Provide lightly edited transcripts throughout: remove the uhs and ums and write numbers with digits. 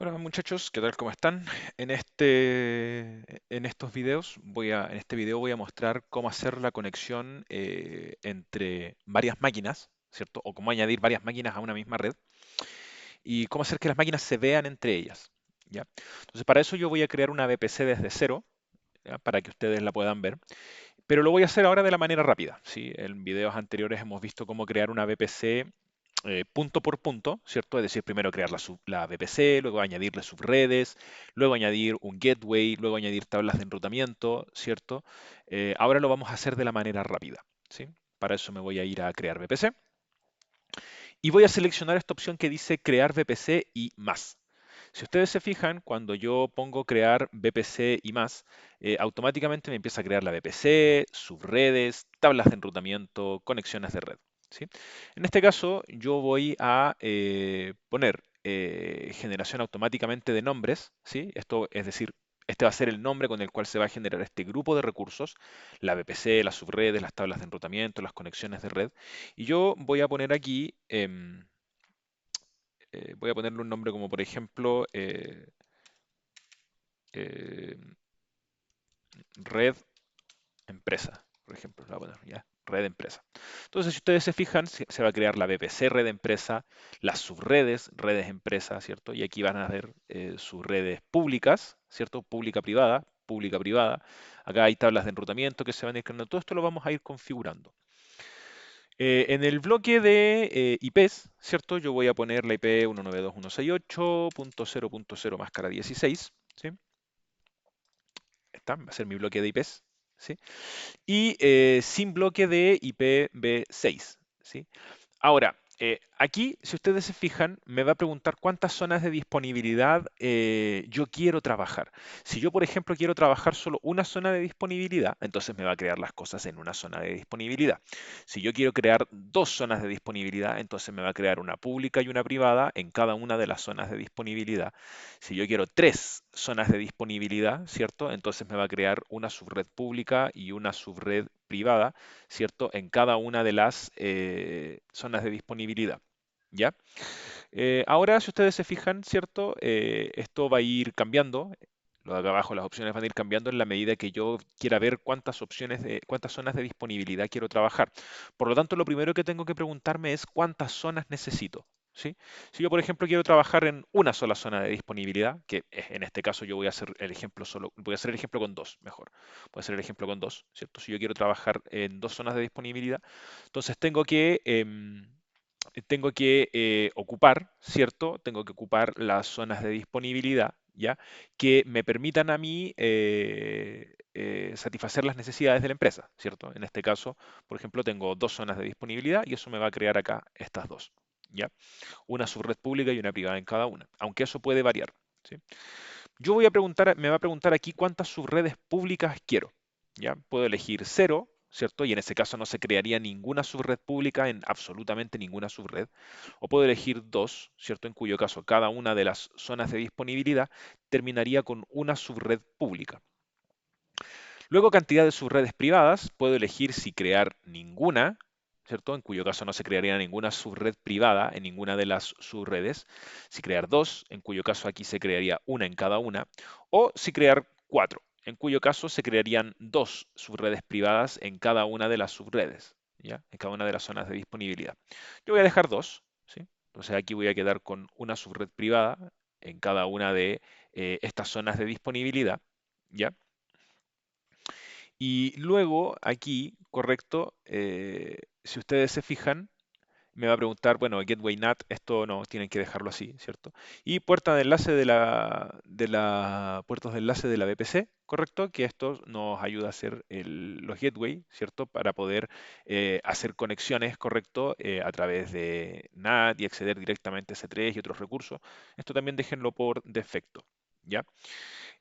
Hola muchachos, ¿qué tal? ¿Cómo están? En estos videos en este video voy a mostrar cómo hacer la conexión entre varias máquinas, ¿cierto? O cómo añadir varias máquinas a una misma red y cómo hacer que las máquinas se vean entre ellas, ¿ya? Entonces para eso yo voy a crear una VPC desde cero, ¿ya? Para que ustedes la puedan ver, pero lo voy a hacer ahora de la manera rápida, ¿sí? En videos anteriores hemos visto cómo crear una VPC punto por punto, ¿cierto? Es decir, primero crear la VPC, luego añadirle subredes, luego añadir un gateway, luego añadir tablas de enrutamiento, ¿cierto? Ahora lo vamos a hacer de la manera rápida, ¿sí? Para eso me voy a ir a crear VPC y voy a seleccionar esta opción que dice crear VPC y más. Si ustedes se fijan, cuando yo pongo crear VPC y más, automáticamente me empieza a crear la VPC, subredes, tablas de enrutamiento, conexiones de red, ¿sí? En este caso, yo voy a poner generación automáticamente de nombres, ¿sí? Esto es decir, este va a ser el nombre con el cual se va a generar este grupo de recursos, la VPC, las subredes, las tablas de enrutamiento, las conexiones de red. Y yo voy a poner aquí, voy a ponerle un nombre como por ejemplo eh, red empresa, por ejemplo, la voy a poner, ¿ya? Red empresa. Entonces, si ustedes se fijan, se va a crear la VPC red empresa, las subredes, redes empresa, ¿cierto? Y aquí van a ver sus redes públicas, ¿cierto? Pública privada. Acá hay tablas de enrutamiento que se van a ir creando. Todo esto lo vamos a ir configurando. En el bloque de IPs, ¿cierto? Yo voy a poner la IP 192.168.0.0 máscara 16, ¿sí? Esta va a ser mi bloque de IPs, ¿sí? Y sin bloque de IPv6, ¿sí? Ahora, aquí, si ustedes se fijan, me va a preguntar cuántas zonas de disponibilidad yo quiero trabajar. Si yo, por ejemplo, quiero trabajar solo una zona de disponibilidad, entonces me va a crear las cosas en una zona de disponibilidad. Si yo quiero crear dos zonas de disponibilidad, entonces me va a crear una pública y una privada en cada una de las zonas de disponibilidad. Si yo quiero tres zonas de disponibilidad, ¿cierto? Entonces me va a crear una subred pública y una subred privada, ¿cierto? En cada una de las zonas de disponibilidad, ¿ya? Ahora, si ustedes se fijan, ¿cierto? Esto va a ir cambiando. Lo de acá abajo, las opciones van a ir cambiando en la medida que yo quiera ver cuántas zonas de disponibilidad quiero trabajar. Por lo tanto, lo primero que tengo que preguntarme es cuántas zonas necesito, ¿sí? Si yo, por ejemplo, quiero trabajar en una sola zona de disponibilidad, que en este caso yo voy a hacer el ejemplo solo, voy a hacer el ejemplo con dos, mejor. Voy a hacer el ejemplo con dos, ¿cierto? Si yo quiero trabajar en dos zonas de disponibilidad, entonces tengo que ocupar, ¿cierto? Tengo que ocupar las zonas de disponibilidad, ¿ya? Que me permitan a mí satisfacer las necesidades de la empresa, ¿cierto? En este caso, por ejemplo, tengo dos zonas de disponibilidad y eso me va a crear acá estas dos, ¿ya? Una subred pública y una privada en cada una, aunque eso puede variar, ¿sí? Yo voy a preguntar, me va a preguntar aquí cuántas subredes públicas quiero, ¿ya? Puedo elegir cero, ¿cierto? Y en ese caso no se crearía ninguna subred pública en absolutamente ninguna subred. O puedo elegir dos, ¿cierto? En cuyo caso cada una de las zonas de disponibilidad terminaría con una subred pública. Luego cantidad de subredes privadas, puedo elegir si crear ninguna, ¿cierto? En cuyo caso no se crearía ninguna subred privada en ninguna de las subredes. Si crear dos, en cuyo caso aquí se crearía una en cada una. O si crear cuatro, en cuyo caso se crearían dos subredes privadas en cada una de las subredes, ¿ya? En cada una de las zonas de disponibilidad. Yo voy a dejar dos, ¿sí? Entonces aquí voy a quedar con una subred privada en cada una de estas zonas de disponibilidad, ¿ya? Y luego aquí, correcto, si ustedes se fijan, me va a preguntar, bueno, Gateway NAT, esto no, tienen que dejarlo así, ¿cierto? Y puerta de enlace puertos de enlace de la VPC, correcto, que esto nos ayuda a hacer los gateway, ¿cierto? Para poder hacer conexiones, correcto, a través de NAT y acceder directamente a S3 y otros recursos. Esto también déjenlo por defecto, ¿ya?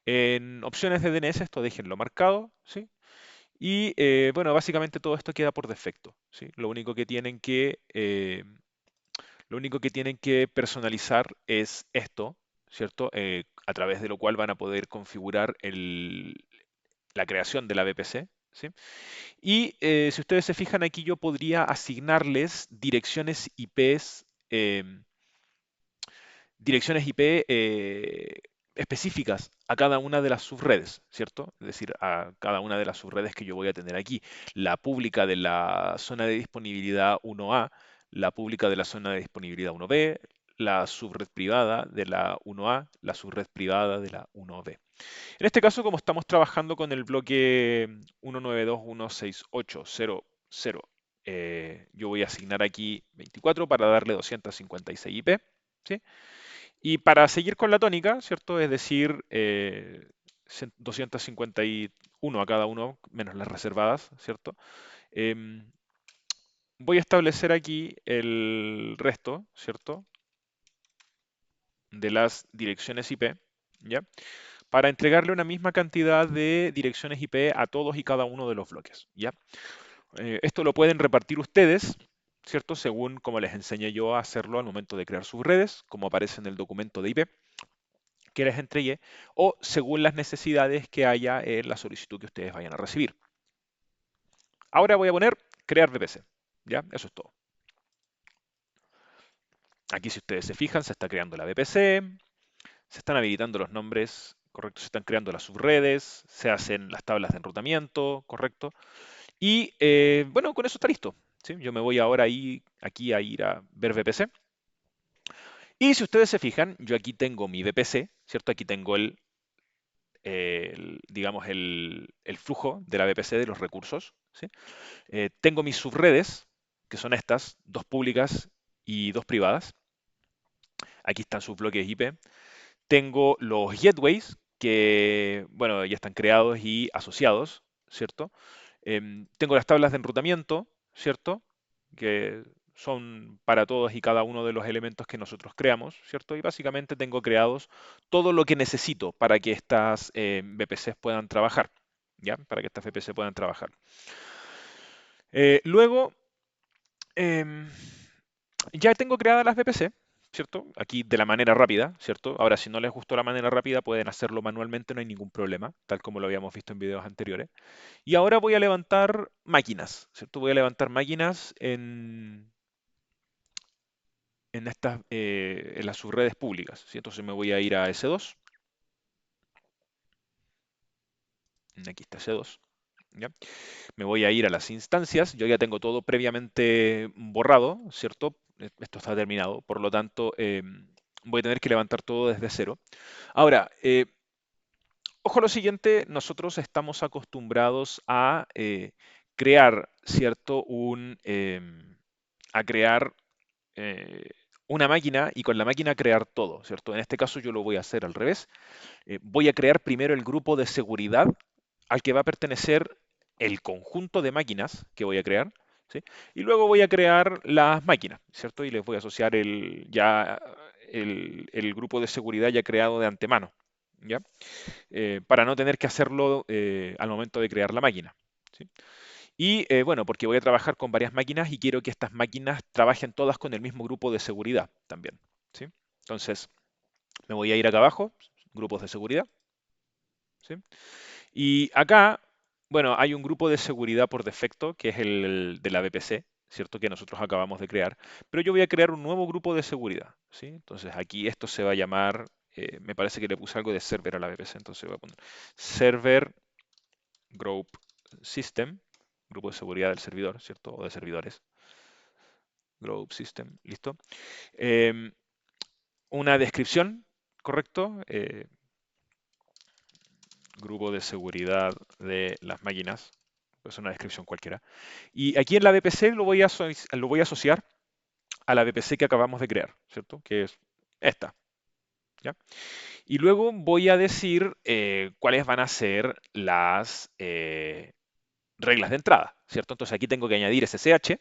En opciones de DNS, esto déjenlo marcado, ¿sí? Y bueno, básicamente todo esto queda por defecto, ¿sí? Lo único que tienen que personalizar es esto, ¿cierto? A través de lo cual van a poder configurar la creación de la VPC, ¿sí? Y si ustedes se fijan aquí, yo podría asignarles direcciones IPs direcciones IP específicas a cada una de las subredes, ¿cierto? Es decir, a cada una de las subredes que yo voy a tener aquí. La pública de la zona de disponibilidad 1A, la pública de la zona de disponibilidad 1B, la subred privada de la 1A, la subred privada de la 1B. En este caso, como estamos trabajando con el bloque 192.168.0.0, yo voy a asignar aquí 24 para darle 256 IP, ¿sí? Y para seguir con la tónica, ¿cierto? Es decir, 251 a cada uno, menos las reservadas, ¿cierto? Em, Voy a establecer aquí el resto, ¿cierto? De las direcciones IP, ¿ya? Para entregarle una misma cantidad de direcciones IP a todos y cada uno de los bloques, ¿ya? Esto lo pueden repartir ustedes, ¿cierto? Según como les enseñé yo a hacerlo al momento de crear sus redes, como aparece en el documento de IP que les entregué, o según las necesidades que haya en la solicitud que ustedes vayan a recibir. Ahora voy a poner crear VPC, ¿ya? Eso es todo. Aquí si ustedes se fijan, se está creando la VPC, se están habilitando los nombres, ¿correcto? Se están creando las subredes, se hacen las tablas de enrutamiento, ¿correcto? Y bueno, con eso está listo, ¿sí? Yo me voy ahora aquí a ir a ver VPC. Y si ustedes se fijan, yo aquí tengo mi VPC, ¿cierto? Aquí tengo digamos, el flujo de la VPC de los recursos, ¿sí? Tengo mis subredes, que son estas, dos públicas y dos privadas. Aquí están sus bloques IP. Tengo los gateways, que, bueno, ya están creados y asociados, ¿cierto? Tengo las tablas de enrutamiento, ¿cierto? Que son para todos y cada uno de los elementos que nosotros creamos, ¿cierto? Y básicamente tengo creados todo lo que necesito para que estas VPCs puedan trabajar, ¿ya? Para que estas VPC puedan trabajar. Luego, em, ya tengo creadas las VPC, ¿cierto? Aquí de la manera rápida, ¿cierto? Ahora, si no les gustó la manera rápida, pueden hacerlo manualmente, no hay ningún problema, tal como lo habíamos visto en videos anteriores. Y ahora voy a levantar máquinas, ¿cierto? Voy a levantar máquinas en las subredes públicas, ¿sí? Entonces me voy a ir a S2, aquí está S2, ¿ya? Me voy a ir a las instancias, yo ya tengo todo previamente borrado, ¿cierto? Esto está terminado, por lo tanto voy a tener que levantar todo desde cero. Ahora, ojo a lo siguiente, nosotros estamos acostumbrados a crear, ¿cierto? A crear eh, una máquina y con la máquina crear todo, ¿cierto? En este caso yo lo voy a hacer al revés. Voy a crear primero el grupo de seguridad al que va a pertenecer el conjunto de máquinas que voy a crear, ¿sí? Y luego voy a crear las máquinas, ¿cierto? Y les voy a asociar el grupo de seguridad ya creado de antemano, ¿ya? Para no tener que hacerlo al momento de crear la máquina, ¿sí? Y bueno, porque voy a trabajar con varias máquinas y quiero que estas máquinas trabajen todas con el mismo grupo de seguridad también, ¿sí? Entonces, me voy a ir acá abajo, grupos de seguridad, ¿sí? Y acá, bueno, hay un grupo de seguridad por defecto, que es el de la VPC, ¿cierto? Que nosotros acabamos de crear. Pero yo voy a crear un nuevo grupo de seguridad, ¿sí? Entonces aquí esto se va a llamar, me parece que le puse algo de server a la VPC, entonces voy a poner server group system, grupo de seguridad del servidor, ¿cierto? O de servidores. Group system, listo. Em, una descripción, ¿correcto? Grupo de seguridad de las máquinas, es una descripción cualquiera. Y aquí en la VPC lo voy a asociar a la VPC que acabamos de crear, ¿cierto? Que es esta, ¿ya? Y luego voy a decir cuáles van a ser las reglas de entrada, ¿cierto? Entonces aquí tengo que añadir SSH,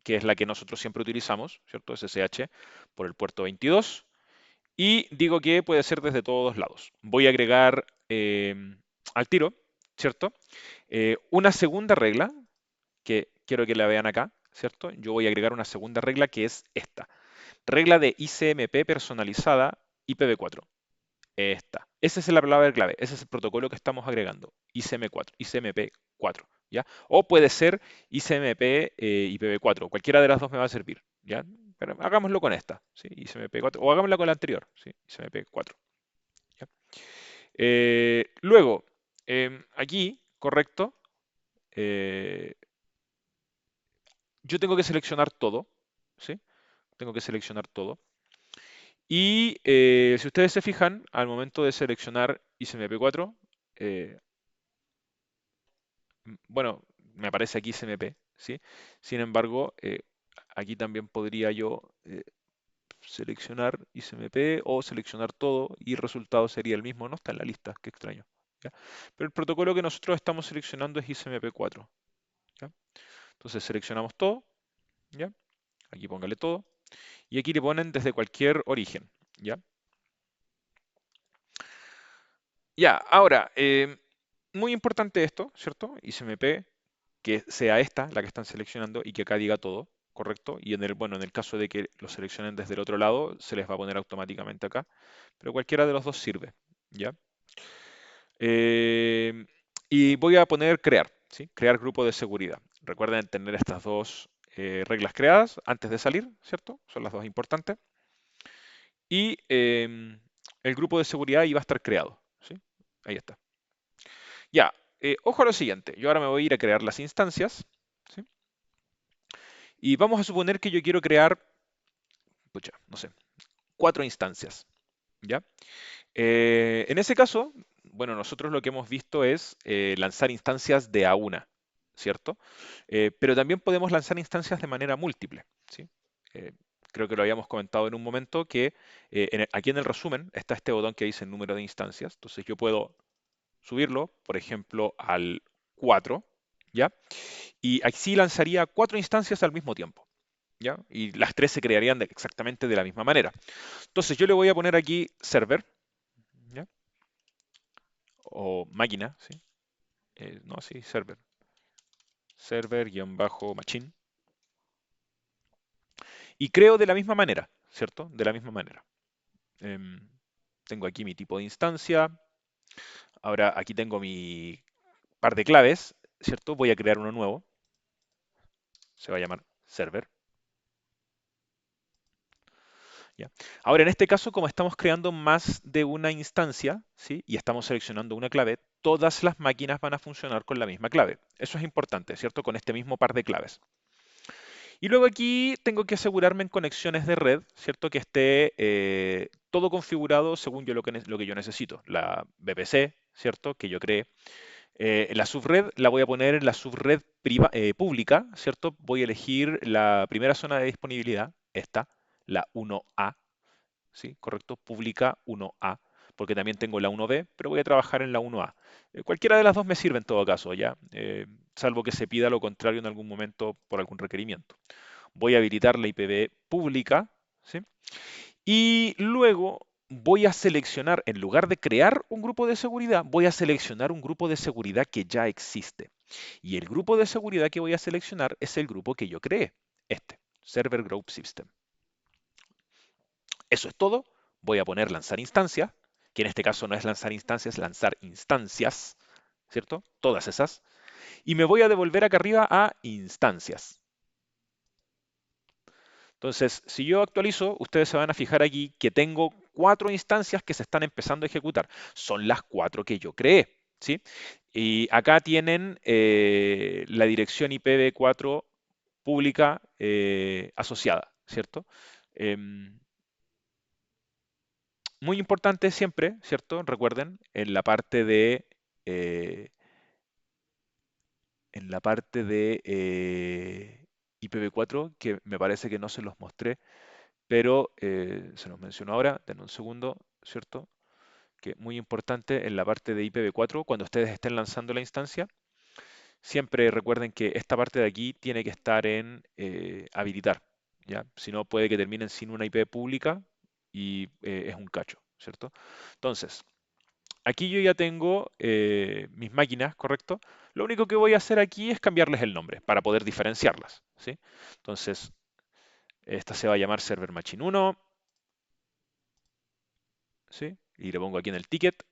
que es la que nosotros siempre utilizamos, ¿cierto? SSH por el puerto 22. Y digo que puede ser desde todos lados. Voy a agregar al tiro, ¿cierto? Una segunda regla, que quiero que la vean acá, ¿cierto? Yo voy a agregar una segunda regla que es esta. Regla de ICMP personalizada IPv4. Esta. Esa es la palabra clave. Ese es el protocolo que estamos agregando. ICM4, ICMP4, ¿ya? O puede ser ICMP IPv4. Cualquiera de las dos me va a servir, ¿ya? pero hagámoslo con esta, ¿sí? ICMP4, o hagámosla con la anterior, ¿sí? ICMP4. ¿Ya? Luego, aquí, correcto, eh, yo tengo que seleccionar todo, ¿sí? Tengo que seleccionar todo. Y si ustedes se fijan, al momento de seleccionar ICMP4, eh, bueno, me aparece aquí CMP, ¿sí? Sin embargo, aquí también podría yo seleccionar ICMP o seleccionar todo y el resultado sería el mismo, no está en la lista, qué extraño. ¿Ya? Pero el protocolo que nosotros estamos seleccionando es ICMP4. ¿Ya? Entonces seleccionamos todo, ¿ya? Aquí póngale todo, y aquí le ponen desde cualquier origen, ¿ya? Ya, ahora, muy importante esto, ¿cierto? ICMP que sea esta la que están seleccionando y que acá diga todo, ¿correcto? Y bueno, en el caso de que lo seleccionen desde el otro lado, se les va a poner automáticamente acá, pero cualquiera de los dos sirve, ¿ya? Eh, y voy a poner crear, ¿sí? Crear grupo de seguridad. Recuerden tener estas dos reglas creadas antes de salir, ¿cierto? Son las dos importantes. Y el grupo de seguridad iba a estar creado, ¿sí? Ahí está. Ya, ojo a lo siguiente. Yo ahora me voy a ir a crear las instancias, ¿sí? Y vamos a suponer que yo quiero crear, pucha, no sé, 4 instancias, ¿ya? En ese caso, bueno, nosotros lo que hemos visto es lanzar instancias de a una, ¿cierto? Pero también podemos lanzar instancias de manera múltiple, ¿sí? Eh, Creo que lo habíamos comentado en un momento que aquí en el resumen está este botón que dice número de instancias. Entonces yo puedo subirlo, por ejemplo, al 4, ¿ya? Y así lanzaría 4 instancias al mismo tiempo, ¿ya? Y las tres se crearían exactamente de la misma manera. Entonces yo le voy a poner aquí server, ¿ya? O máquina, ¿sí? No, sí, server. Server-machine. Y creo de la misma manera, ¿cierto? De la misma manera. Em, Tengo aquí mi tipo de instancia. Ahora aquí tengo mi par de claves, ¿cierto? Voy a crear uno nuevo. Se va a llamar server. ¿Ya? Ahora, en este caso, como estamos creando más de una instancia, ¿sí? Y estamos seleccionando una clave, todas las máquinas van a funcionar con la misma clave. Eso es importante, ¿cierto? Con este mismo par de claves. Y luego aquí tengo que asegurarme en conexiones de red, ¿cierto? Que esté todo configurado según yo lo que yo necesito. La VPC, ¿cierto? Que yo creé. La subred la voy a poner en la subred pública, ¿cierto? Voy a elegir la primera zona de disponibilidad, esta, la 1A, ¿sí? Correcto, pública 1A, porque también tengo la 1B, pero voy a trabajar en la 1A. Cualquiera de las dos me sirve en todo caso, ¿ya? Salvo que se pida lo contrario en algún momento por algún requerimiento. Voy a habilitar la IPv pública, ¿sí? Y luego voy a seleccionar, en lugar de crear un grupo de seguridad, voy a seleccionar un grupo de seguridad que ya existe. Y el grupo de seguridad que voy a seleccionar es el grupo que yo creé, este, Server Group System. Eso es todo. Voy a poner lanzar instancia, que en este caso no es lanzar instancias, lanzar instancias, ¿cierto? Todas esas. Y me voy a devolver acá arriba a instancias. Entonces, si yo actualizo, ustedes se van a fijar aquí que tengo 4 instancias que se están empezando a ejecutar. Son las 4 que yo creé, ¿sí? Y acá tienen la dirección IPv4 pública asociada, ¿cierto? Em, Muy importante siempre, ¿cierto? Recuerden, en la parte de IPv4, que me parece que no se los mostré, pero se los menciono ahora, denme un segundo, ¿cierto? Que muy importante en la parte de IPv4, cuando ustedes estén lanzando la instancia, siempre recuerden que esta parte de aquí tiene que estar en habilitar, ¿ya? Si no, puede que terminen sin una IP pública y es un cacho, ¿cierto? Entonces, aquí yo ya tengo mis máquinas, ¿correcto? Lo único que voy a hacer aquí es cambiarles el nombre para poder diferenciarlas, ¿sí? Entonces, esta se va a llamar Server Machine 1, ¿sí? Y le pongo aquí en el ticket.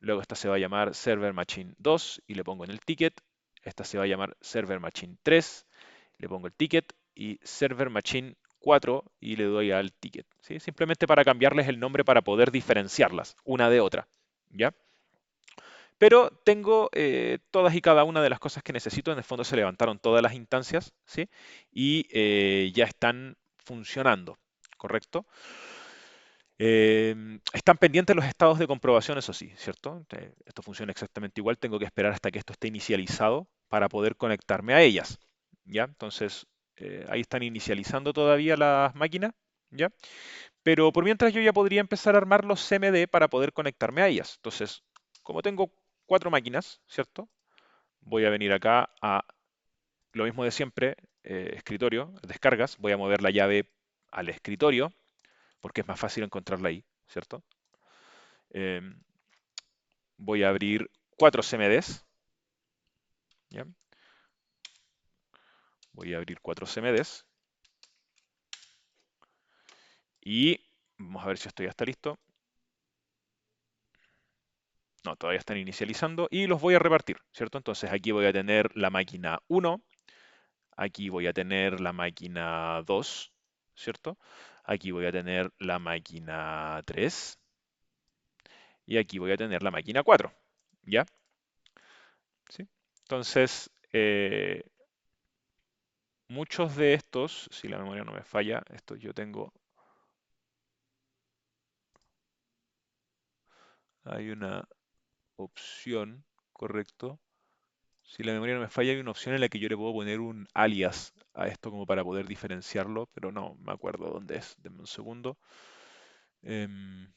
Luego esta se va a llamar Server Machine 2 y le pongo en el ticket. Esta se va a llamar Server Machine 3, le pongo el ticket. Y Server Machine 4 y le doy al ticket, ¿sí? Simplemente para cambiarles el nombre para poder diferenciarlas una de otra, ¿ya? Pero tengo todas y cada una de las cosas que necesito. En el fondo se levantaron todas las instancias, ¿sí? Y ya están funcionando, ¿correcto? Están pendientes los estados de comprobación, eso sí, ¿cierto? Esto funciona exactamente igual. Tengo que esperar hasta que esto esté inicializado para poder conectarme a ellas, ¿ya? Entonces, ahí están inicializando todavía las máquinas, ¿ya? Pero por mientras yo ya podría empezar a armar los CMD para poder conectarme a ellas. Entonces, como tengo 4 máquinas, ¿cierto? Voy a venir acá a lo mismo de siempre, escritorio, descargas. Voy a mover la llave al escritorio porque es más fácil encontrarla ahí, ¿cierto? Em, Voy a abrir 4 CMDs, ¿ya? Voy a abrir 4 CMDs y vamos a ver si esto ya está listo. No, todavía están inicializando y los voy a repartir, ¿cierto? Entonces aquí voy a tener la máquina 1, aquí voy a tener la máquina 2, ¿cierto? Aquí voy a tener la máquina 3 y aquí voy a tener la máquina 4, ¿ya? ¿Sí? Entonces, muchos de estos, si la memoria no me falla, estos yo tengo, hay una opción, ¿correcto? Si la memoria no me falla, hay una opción en la que yo le puedo poner un alias a esto como para poder diferenciarlo, pero no me acuerdo dónde es. Denme un segundo. Em,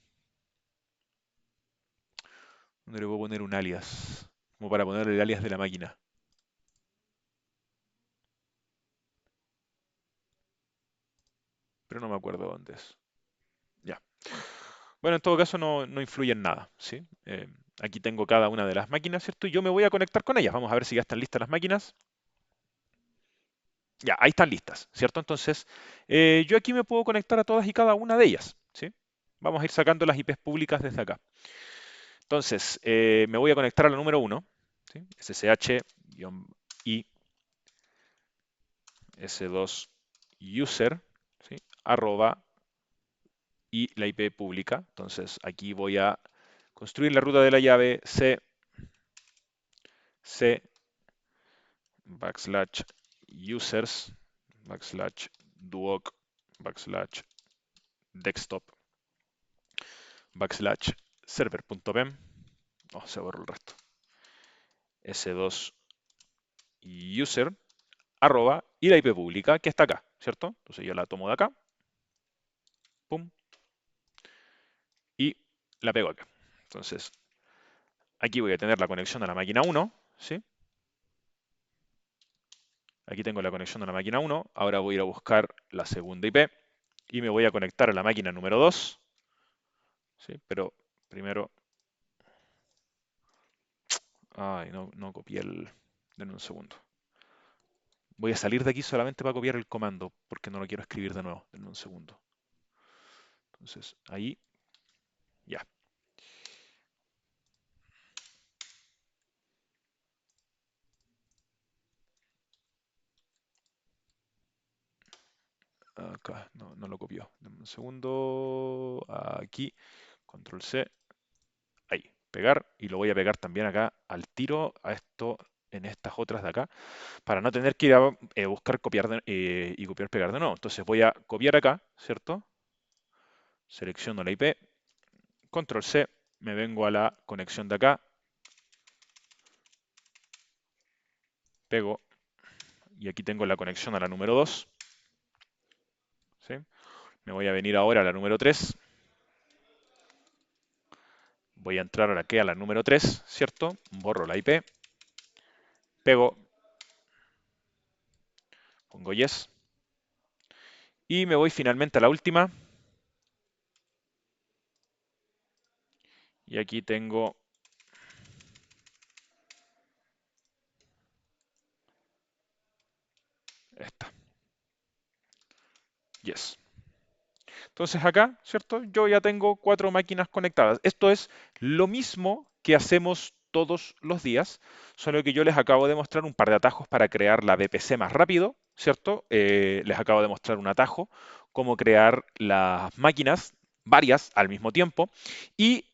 ¿Dónde le puedo poner un alias? Como para ponerle el alias de la máquina. Pero no me acuerdo dónde es. Ya. Bueno, en todo caso no influye en nada, ¿sí? Aquí tengo cada una de las máquinas, ¿cierto? Y yo me voy a conectar con ellas. Vamos a ver si ya están listas las máquinas. Ya, ahí están listas, ¿cierto? Entonces, yo aquí me puedo conectar a todas y cada una de ellas, ¿sí? Vamos a ir sacando las IPs públicas desde acá. Entonces, me voy a conectar a la número 1, ¿sí? SSH-i S2 user, ¿sí? Arroba y la IP pública. Entonces, aquí voy a construir la ruta de la llave c backslash users backslash duoc backslash desktop backslash server.pem. Oh, se borró el resto. S2 user arroba y la IP pública que está acá, ¿cierto? Entonces yo la tomo de acá, pum, y la pego acá. Entonces aquí voy a tener la conexión a la máquina 1, ¿sí? Aquí tengo la conexión a la máquina 1. Ahora voy a ir a buscar la segunda IP y me voy a conectar a la máquina número 2, ¿sí? Pero primero, ay, no copié el... Denme un segundo. Voy a salir de aquí solamente para copiar el comando, porque no lo quiero escribir de nuevo. Denme un segundo. Entonces, ahí, ya. Acá, no lo copió. Denme un segundo. Aquí, control C, ahí, pegar. Y lo voy a pegar también acá al tiro a esto, en estas otras de acá, para no tener que ir a buscar copiar y copiar pegar de nuevo. Entonces voy a copiar acá, ¿cierto? Selecciono la IP, control C, me vengo a la conexión de acá, pego y aquí tengo la conexión a la número 2, ¿sí? Me voy a venir ahora a la número 3, voy a entrar ahora aquí a la número 3, ¿cierto? Borro la IP, pego, pongo yes y me voy finalmente a la última y aquí tengo esta, yes. Entonces acá, ¿cierto? Yo ya tengo 4 máquinas conectadas. Esto es lo mismo que hacemos todos los días, solo que yo les acabo de mostrar un par de atajos para crear la VPC más rápido, ¿cierto? Les acabo de mostrar un atajo cómo crear las máquinas, varias al mismo tiempo, y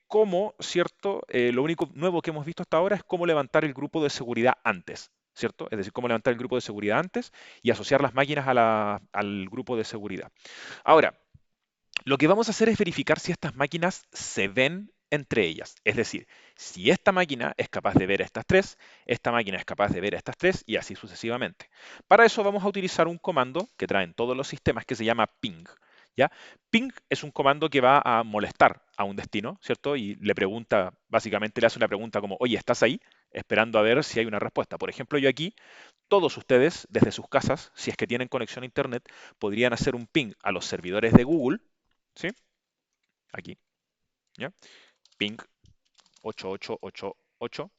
cómo, ¿cierto? Lo único nuevo que hemos visto hasta ahora es cómo levantar el grupo de seguridad antes, ¿cierto? Es decir, cómo levantar el grupo de seguridad antes y asociar las máquinas al grupo de seguridad. Ahora, lo que vamos a hacer es verificar si estas máquinas se ven entre ellas. Es decir, si esta máquina es capaz de ver a estas tres, esta máquina es capaz de ver a estas tres y así sucesivamente. Para eso vamos a utilizar un comando que traen todos los sistemas que se llama ping. ¿Ya? Ping es un comando que va a molestar a un destino, ¿cierto? Y le pregunta, básicamente le hace una pregunta como, oye, ¿estás ahí? Esperando a ver si hay una respuesta. Por ejemplo, yo aquí, todos ustedes, desde sus casas, si es que tienen conexión a Internet, podrían hacer un ping a los servidores de Google, ¿sí? Aquí, ¿ya? Ping 8888,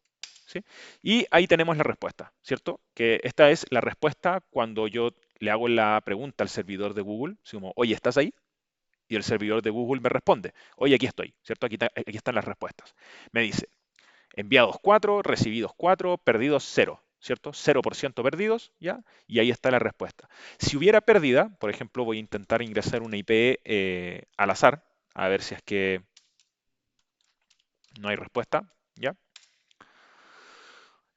¿sí? Y ahí tenemos la respuesta, ¿cierto? Que esta es la respuesta cuando yo le hago la pregunta al servidor de Google, así como, oye, ¿estás ahí? Y el servidor de Google me responde, oye, aquí estoy, ¿cierto? Aquí están las respuestas. Me dice, enviados 4, recibidos 4, perdidos 0, ¿cierto? 0% perdidos, ¿ya? Y ahí está la respuesta. Si hubiera pérdida, por ejemplo, voy a intentar ingresar una IP al azar, a ver si es que no hay respuesta, ¿ya?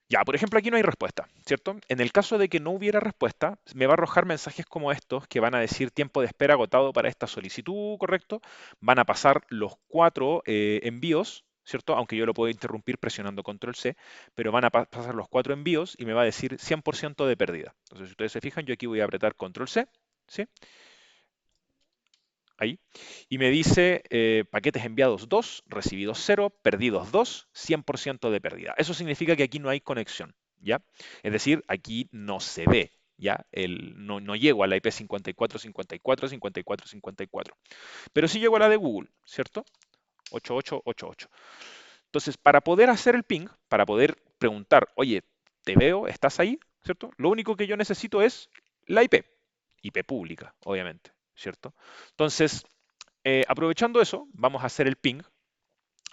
Ya, por ejemplo, aquí no hay respuesta, ¿cierto? En el caso de que no hubiera respuesta, me va a arrojar mensajes como estos que van a decir tiempo de espera agotado para esta solicitud, ¿correcto? Van a pasar los 4 envíos, ¿cierto? Aunque yo lo puedo interrumpir presionando control C, pero van a pasar los 4 envíos y me va a decir 100% de pérdida. Entonces, si ustedes se fijan, yo aquí voy a apretar control C, ¿sí? Ahí, y me dice paquetes enviados 2, recibidos 0, perdidos 2, 100% de pérdida. Eso significa que aquí no hay conexión, ¿ya? Es decir, aquí no se ve, ¿ya? No llego a la IP 54545454, pero sí llego a la de Google, ¿cierto? 8888. Entonces, para poder hacer el ping, para poder preguntar, oye, te veo, estás ahí, ¿cierto? Lo único que yo necesito es la IP, IP pública, obviamente, ¿cierto? Entonces, aprovechando eso, vamos a hacer el ping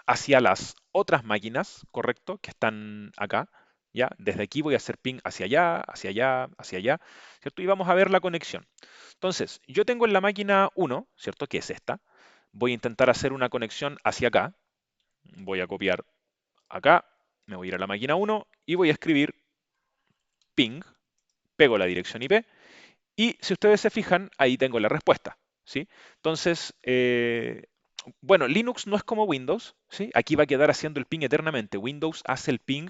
hacia las otras máquinas, ¿correcto? Que están acá, ¿ya? Desde aquí voy a hacer ping hacia allá, hacia allá, hacia allá, ¿cierto? Y vamos a ver la conexión. Entonces, yo tengo en la máquina 1, ¿cierto? Que es esta. Voy a intentar hacer una conexión hacia acá. Voy a copiar acá, me voy a ir a la máquina 1 y voy a escribir ping, pego la dirección IP y si ustedes se fijan, ahí tengo la respuesta, ¿sí? Entonces, bueno, Linux no es como Windows, ¿sí? Aquí va a quedar haciendo el ping eternamente. Windows hace el ping,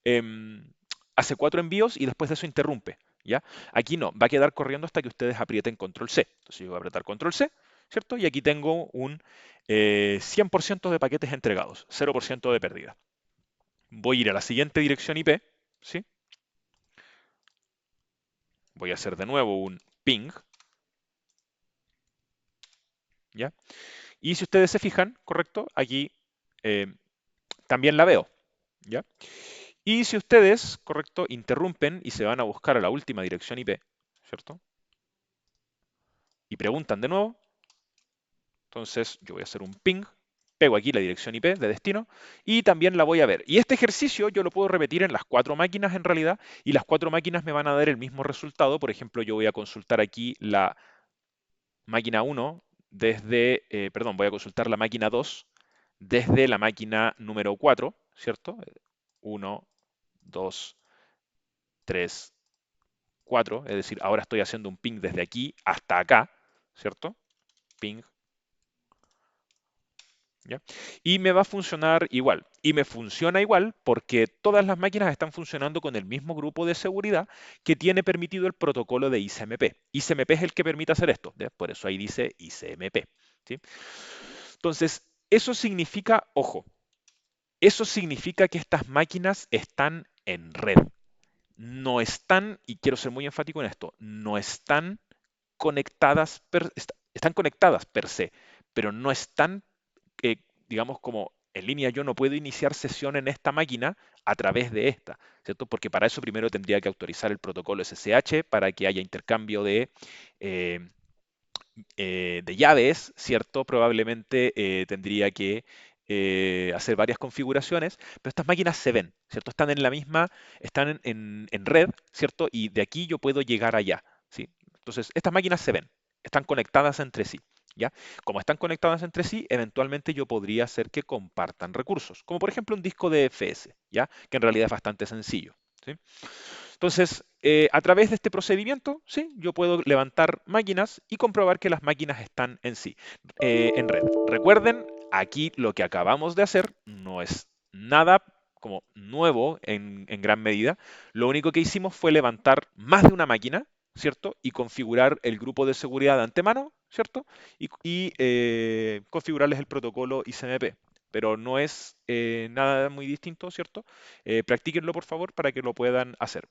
em, hace 4 envíos y después de eso interrumpe, ¿ya? Aquí no, va a quedar corriendo hasta que ustedes aprieten control C. Entonces yo voy a apretar control C, ¿cierto? Y aquí tengo un 100% de paquetes entregados, 0% de pérdida. Voy a ir a la siguiente dirección IP, ¿sí? Voy a hacer de nuevo un ping, ¿ya? Y si ustedes se fijan, correcto, aquí eh, también la veo, ¿ya? Y si ustedes, correcto, interrumpen y se van a buscar a la última dirección IP, ¿cierto? Y preguntan de nuevo, entonces yo voy a hacer un ping, pego aquí la dirección IP de destino y también la voy a ver. Y este ejercicio yo lo puedo repetir en las 4 máquinas en realidad y las 4 máquinas me van a dar el mismo resultado. Por ejemplo, yo voy a consultar aquí la máquina 1 desde, perdón, voy a consultar la máquina 2 desde la máquina número 4, ¿cierto? 1, 2, 3, 4, es decir, ahora estoy haciendo un ping desde aquí hasta acá, ¿cierto? Ping, ¿ya? Y me va a funcionar igual. Y me funciona igual porque todas las máquinas están funcionando con el mismo grupo de seguridad que tiene permitido el protocolo de ICMP. ICMP es el que permite hacer esto, ¿ya? Por eso ahí dice ICMP, ¿sí? Entonces, eso significa, ojo, eso significa que estas máquinas están en red. No están, y quiero ser muy enfático en esto, no están conectadas, están conectadas per se, pero no están, digamos, como en línea. Yo no puedo iniciar sesión en esta máquina a través de esta, ¿cierto? Porque para eso primero tendría que autorizar el protocolo SSH para que haya intercambio eh, de llaves, ¿cierto? Probablemente tendría que hacer varias configuraciones, pero estas máquinas se ven, ¿cierto? Están en la misma, están en red, ¿cierto? Y de aquí yo puedo llegar allá, ¿sí? Entonces, estas máquinas se ven. están conectadas entre sí. ¿Ya? Como están conectadas entre sí, eventualmente yo podría hacer que compartan recursos, como por ejemplo un disco de DFS, ¿ya? Que en realidad es bastante sencillo. ¿Sí? Entonces, a través de este procedimiento, ¿sí? Yo puedo levantar máquinas y comprobar que las máquinas están en sí, en red. Recuerden, aquí lo que acabamos de hacer no es nada como nuevo en gran medida. Lo único que hicimos fue levantar más de una máquina, ¿cierto? Y configurar el grupo de seguridad de antemano, ¿cierto? Y configurarles el protocolo ICMP. Pero no es nada muy distinto, ¿cierto? Practíquenlo por favor para que lo puedan hacer.